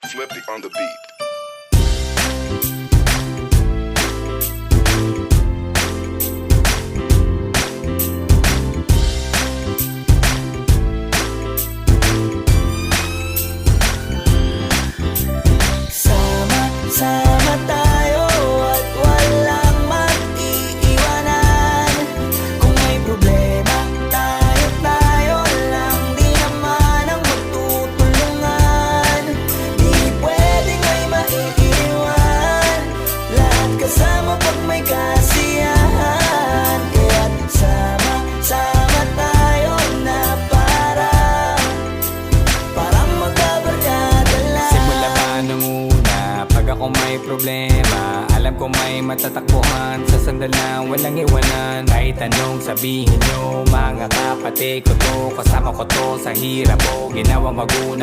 Flippy on the beat. Sama tayo at walang mag-iiwanan. Kung may problema, tayo lang. Di naman ang magtutulungan. Di pwedeng may maiiwan. Lahat kasama pag may kasiyahan. Kaya't sama tayo na para magkabarkada lang. Simula pa nung una, pag ako may problema, alam ko may matatakbuhan. Sa sandal na walang iwanan. Kahit anong sabihin nyo, mga kapatid ko to, kasama ko to sa hirap ko, ginawa maguna.